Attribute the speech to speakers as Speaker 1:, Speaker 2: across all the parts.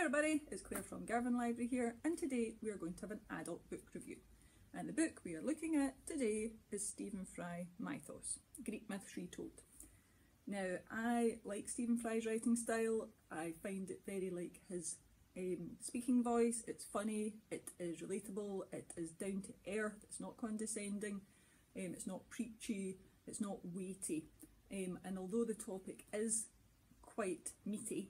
Speaker 1: everybody, it's Claire from Girvan Library here, and today we are going to have an adult book review. And the book we are looking at today is Stephen Fry, Mythos, Greek Myths Retold. Now, I like Stephen Fry's writing style. I find it very like his speaking voice. It's funny, it is relatable, it is down to earth, it's not condescending, it's not preachy, it's not weighty. And although the topic is quite meaty,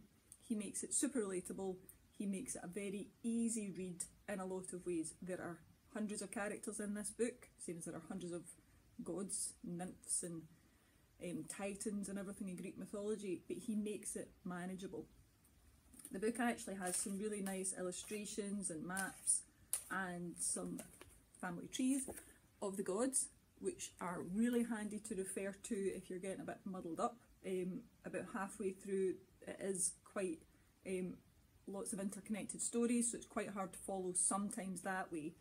Speaker 1: he makes it super relatable. He makes it a very easy read in a lot of ways. There are hundreds of characters in this book, same as there are hundreds of gods, nymphs and titans and everything in Greek mythology, but he makes it manageable. The book actually has some really nice illustrations and maps and some family trees of the gods, which are really handy to refer to if you're getting a bit muddled up. About halfway through, it is quite lots of interconnected stories, so it's quite hard to follow sometimes that way,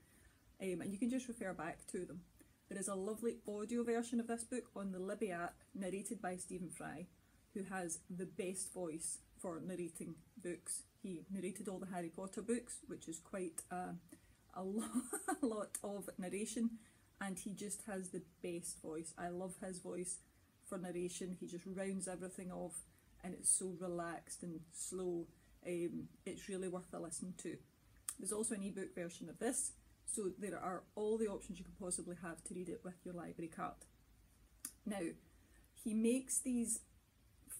Speaker 1: and you can just refer back to them. There is a lovely audio version of this book on the Libby app, narrated by Stephen Fry, who has the best voice for narrating books. He narrated all the Harry Potter books, which is quite a lot of narration, and he just has the best voice. I love his voice for narration. He just rounds everything off, and it's so relaxed and slow. It's really worth a listen to. There's also an ebook version of this, so there are all the options you could possibly have to read it with your library card. Now, he makes these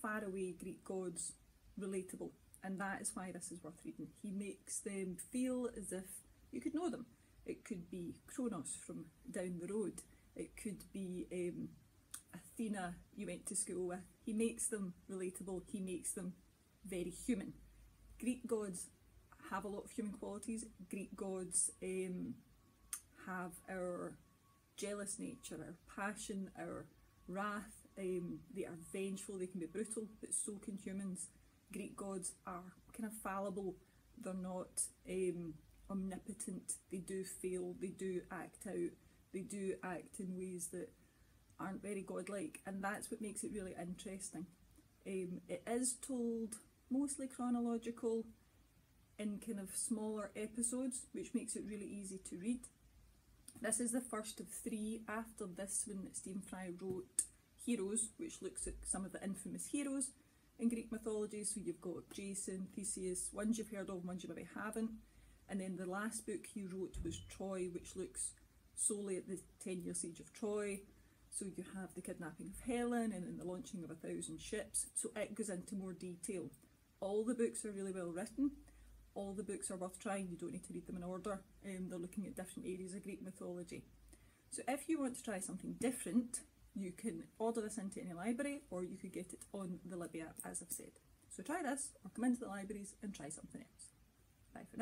Speaker 1: faraway Greek gods relatable, and that is why this is worth reading. He makes them feel as if you could know them. It could be Kronos from down the road. It could be Athena you went to school with. He makes them relatable. He makes them very human. Greek gods have a lot of human qualities. Greek gods have our jealous nature, our passion, our wrath. They are vengeful, they can be brutal, but so can humans. Greek gods are kind of fallible. They're not omnipotent. They do fail, they do act out, they do act in ways that aren't very godlike, and that's what makes it really interesting. It is told mostly chronological in kind of smaller episodes, which makes it really easy to read. This is the first of three after this one that Stephen Fry wrote, Heroes, which looks at some of the infamous heroes in Greek mythology. So you've got Jason, Theseus, ones you've heard of, ones you maybe haven't. And then the last book he wrote was Troy, which looks solely at the 10-year siege of Troy. So you have the kidnapping of Helen and then the launching of 1,000 ships. So it goes into more detail. All the books are really well written. All the books are worth trying. You don't need to read them in order. They're looking at different areas of Greek mythology. So if you want to try something different, you can order this into any library, or you could get it on the Libby app, as I've said. So try this, or come into the libraries and try something else. Bye for now.